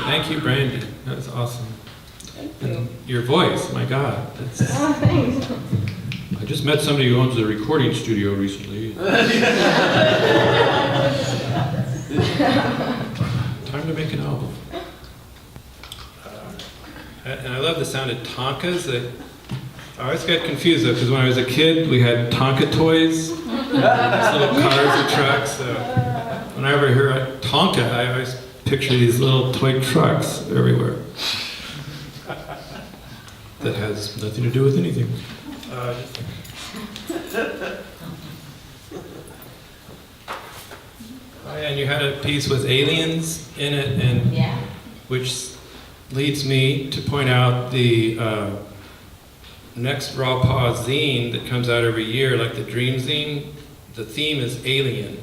Thank you, Brandy. That was awesome. Thank you. And your voice, my God. That's, Oh, thanks. I just met somebody who owns a recording studio recently. Time to make an album. And I love the sound of Tonkas. I always got confused though, because when I was a kid, we had Tonka toys, these little cars and trucks. So whenever I hear Tonka, I always picture these little toy trucks everywhere. That has nothing to do with anything. Oh yeah, and you had a piece with aliens in it, and Yeah. which leads me to point out the next Raw Paw zine that comes out every year, like the Dream Zine. The theme is alien.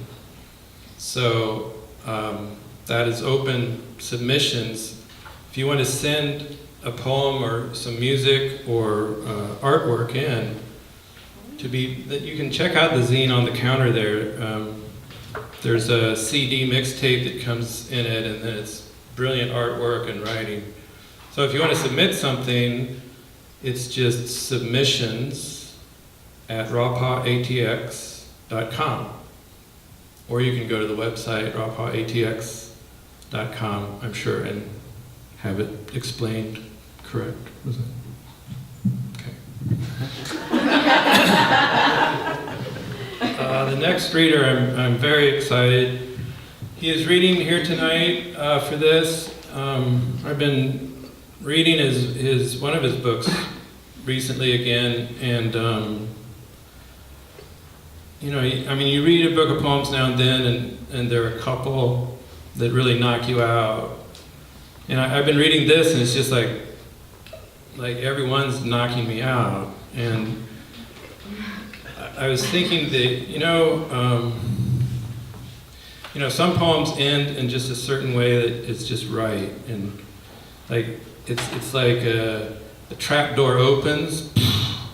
So that is open submissions. If you want to send a poem or some music or artwork in, that you can check out the zine on the counter there. There's a CD mixtape that comes in it, and then it's brilliant artwork and writing. So if you want to submit something, it's just submissions@rawpawatx.com. Or you can go to the website, rawpawatx.com, I'm sure, and have it explained correct. Was it? Okay. The next reader, I'm very excited. He is reading here tonight for this. I've been reading one of his books recently again, and you read a book of poems now and then, and there are a couple that really knock you out. And I've been reading this, and it's just like everyone's knocking me out. And I was thinking that, some poems end in just a certain way that it's just right, and like it's like a trap door opens,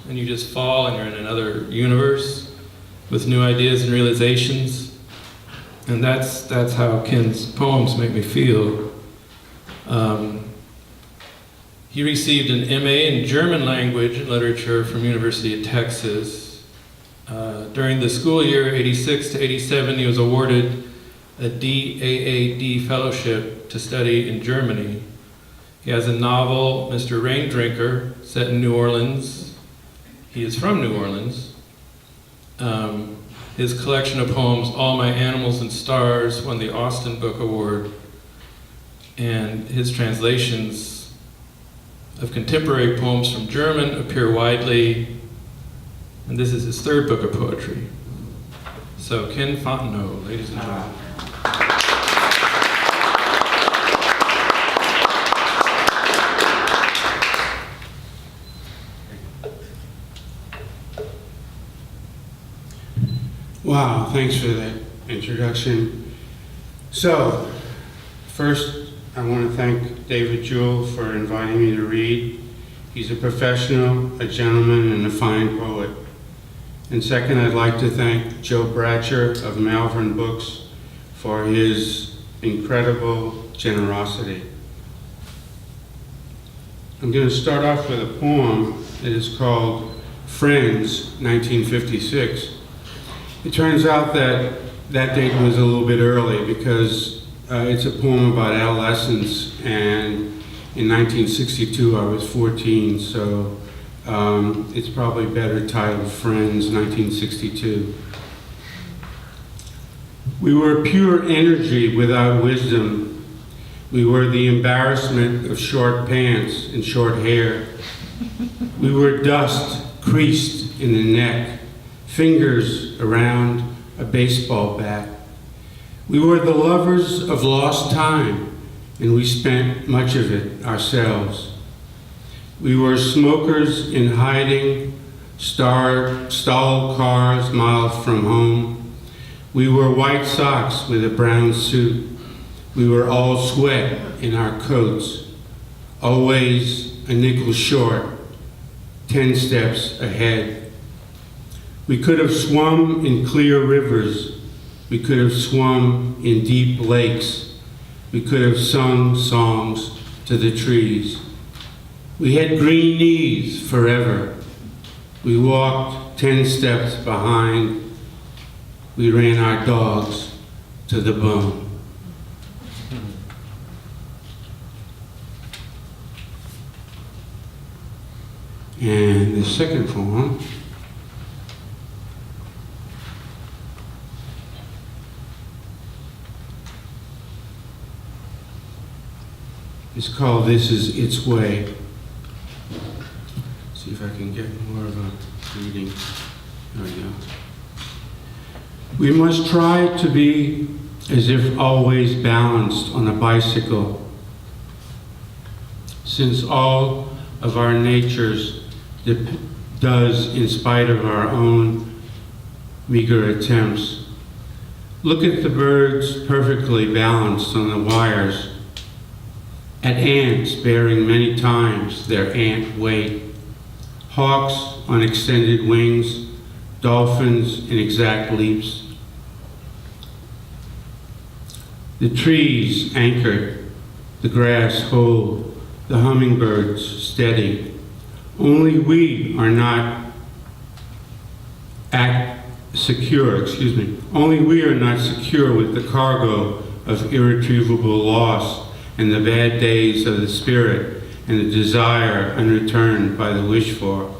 and you just fall, and you're in another universe with new ideas and realizations, and that's how Ken's poems make me feel. He received an MA in German language and literature from University of Texas. During the school year 86 to 87, he was awarded a DAAD fellowship to study in Germany. He has a novel, Mr. Raindrinker, set in New Orleans. He is from New Orleans. His collection of poems, All My Animals and Stars, won the Austin Book Award. And his translations of contemporary poems from German appear widely. And this is his third book of poetry. So Ken Fontenot, ladies and gentlemen. Wow, thanks for that introduction. So, first, I want to thank David Jewell for inviting me to read. He's a professional, a gentleman, and a fine poet. And second, I'd like to thank Joe Bratcher of Malvern Books for his incredible generosity. I'm going to start off with a poem that is called Friends, 1956. It turns out that date was a little bit early because it's a poem about adolescence, and in 1962 I was 14, so it's probably better titled Friends, 1962. We were pure energy without wisdom. We were the embarrassment of short pants and short hair. We were dust creased in the neck, fingers around a baseball bat. We were the lovers of lost time, and we spent much of it ourselves. We were smokers in hiding, stalled cars miles from home. We were white socks with a brown suit. We were all sweat in our coats, always a nickel short, 10 steps ahead. We could have swum in clear rivers. We could have swum in deep lakes. we could have sung songs to the trees. We had green knees forever. We walked 10 steps behind. We ran our dogs to the bone. And the second poem is called This Is Its Way. See if I can get more of a reading. There we go. We must try to be as if always balanced on a bicycle, since all of our natures does in spite of our own meager attempts. Look at the birds perfectly balanced on the wires, at ants bearing many times their ant weight, hawks on extended wings, dolphins in exact leaps. The trees anchored, the grass whole, the hummingbirds steady. Only we are not secure with the cargo of irretrievable loss and the bad days of the spirit and the desire unreturned by the wish for.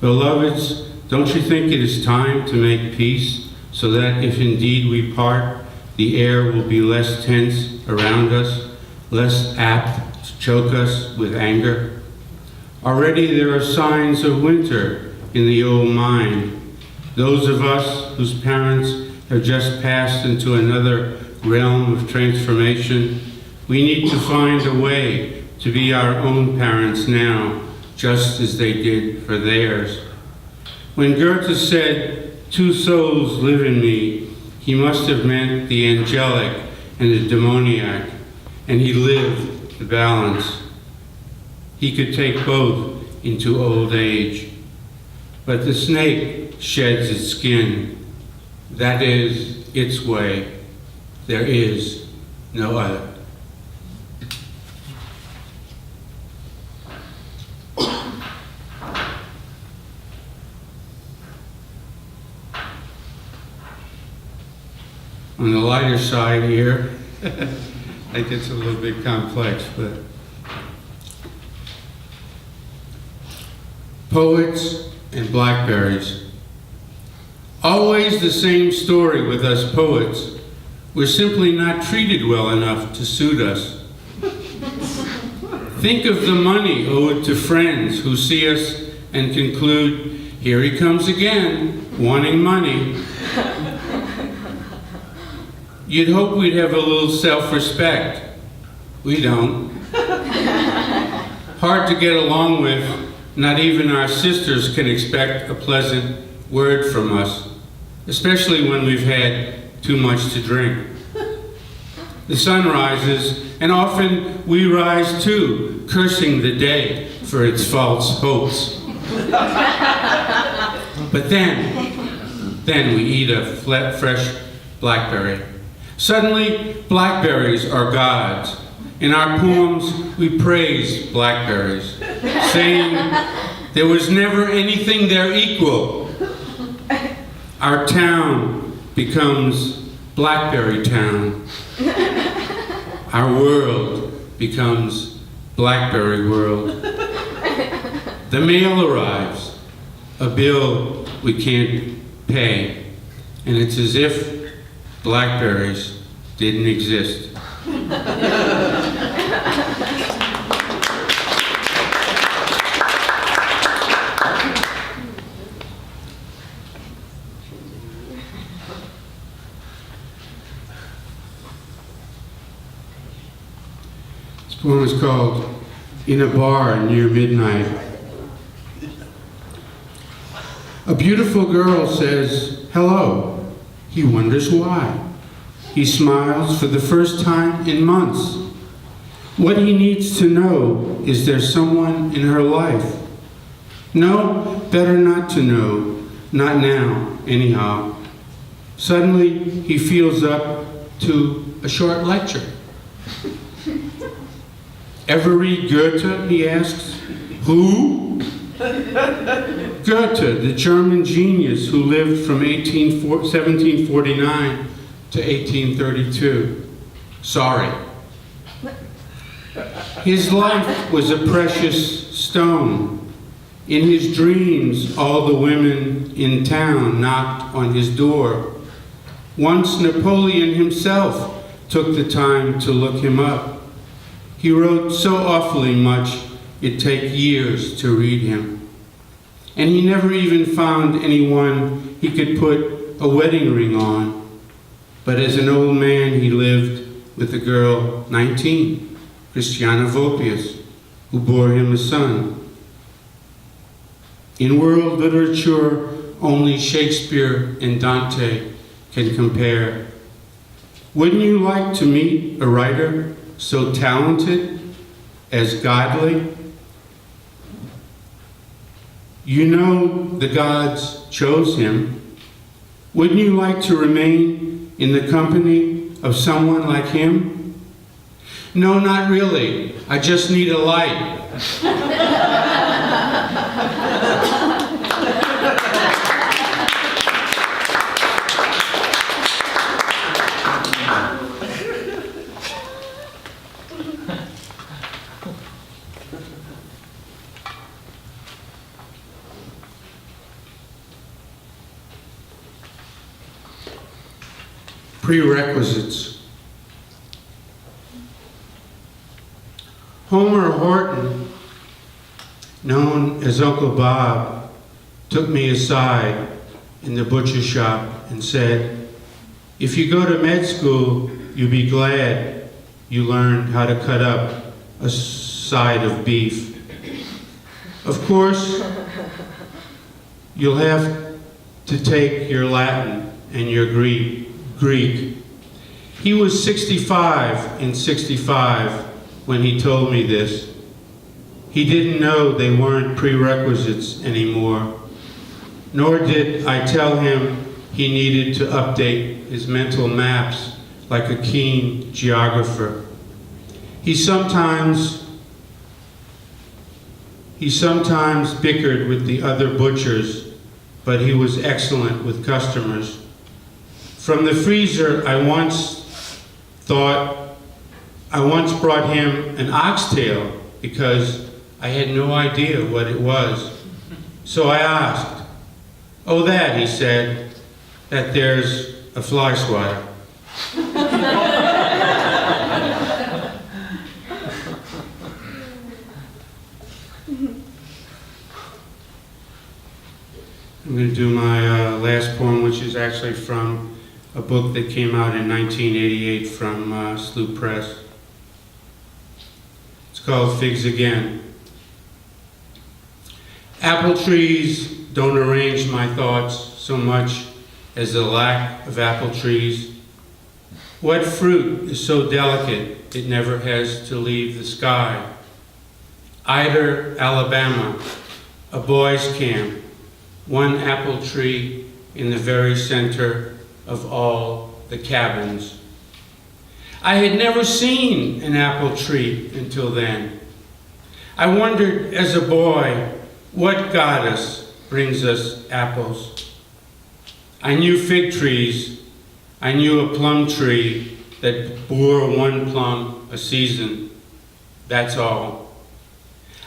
Beloveds, don't you think it is time to make peace so that if indeed we part, the air will be less tense around us, less apt to choke us with anger? Already there are signs of winter in the old mind. Those of us whose parents have just passed into another realm of transformation, we need to find a way to be our own parents now, just as they did for theirs. When Goethe said, "Two souls live in me," he must have meant the angelic and the demoniac, and he lived the balance. He could take both into old age. But the snake sheds its skin. That is its way. There is no other. On the lighter side here, it gets a little bit complex, but poets and blackberries. Always the same story with us poets. We're simply not treated well enough to suit us. Think of the money owed to friends who see us and conclude, here he comes again, wanting money. You'd hope we'd have a little self-respect. We don't. Hard to get along with. Not even our sisters can expect a pleasant word from us, especially when we've had too much to drink. The sun rises, and often we rise too, cursing the day for its false hopes. But then we eat a fresh blackberry. Suddenly, blackberries are gods. In our poems, we praise blackberries, saying there was never anything their equal. Our town becomes Blackberry Town. Our world becomes Blackberry World. The mail arrives, a bill we can't pay, and it's as if blackberries didn't exist. This poem is called In a Bar Near Midnight. A beautiful girl says, hello. He wonders why. He smiles for the first time in months. What he needs to know is there someone in her life. No, better not to know. Not now, anyhow. Suddenly, he feels up to a short lecture. Ever read Goethe, he asks. Who? Goethe, the German genius who lived from 1749 to 1832. Sorry. His life was a precious stone. In his dreams, all the women in town knocked on his door. Once Napoleon himself took the time to look him up. He wrote so awfully much, it'd take years to read him. And he never even found anyone he could put a wedding ring on. But as an old man, he lived with a girl 19, Christiana Vopius, who bore him a son. In world literature, only Shakespeare and Dante can compare. Wouldn't you like to meet a writer so talented as godly? You know the gods chose him. Wouldn't you like to remain in the company of someone like him? No, not really. I just need a light. Prerequisites. Homer Horton, known as Uncle Bob, took me aside in the butcher shop and said, if you go to med school, you'll be glad you learned how to cut up a side of beef. Of course, you'll have to take your Latin and your Greek. He was 65 in 65 when he told me this. He didn't know they weren't prerequisites anymore, nor did I tell him he needed to update his mental maps like a keen geographer. He sometimes bickered with the other butchers, but he was excellent with customers. From the freezer, I once brought him an oxtail because I had no idea what it was. So I asked. Oh, that, he said, that there's a fly swatter. I'm going to do my last poem, which is actually from a book that came out in 1988 from Sloop Press. It's called Figs Again. Apple trees don't arrange my thoughts so much as the lack of apple trees. What fruit is so delicate it never has to leave the sky? Ider, Alabama, a boys' camp, one apple tree in the very center of all the cabins. I had never seen an apple tree until then. I wondered as a boy, what goddess brings us apples? I knew fig trees. I knew a plum tree that bore one plum a season. That's all.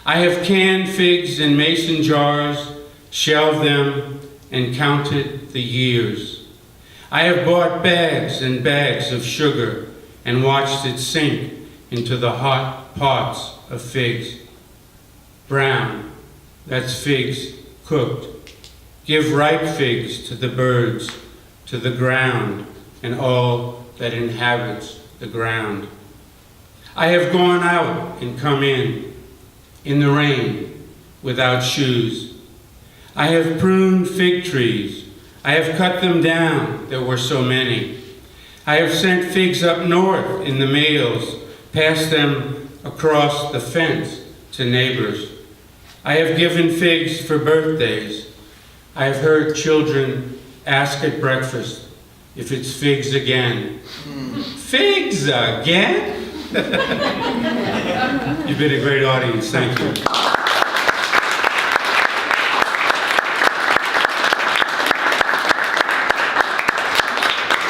I have canned figs in mason jars, shelved them, and counted the years. I have bought bags and bags of sugar and watched it sink into the hot pots of figs. Brown, that's figs cooked. Give ripe figs to the birds, to the ground, and all that inhabits the ground. I have gone out and come in the rain, without shoes. I have pruned fig trees. I have cut them down, there were so many. I have sent figs up north in the mails, passed them across the fence to neighbors. I have given figs for birthdays. I have heard children ask at breakfast if it's figs again. Figs again? You've been a great audience. Thank you.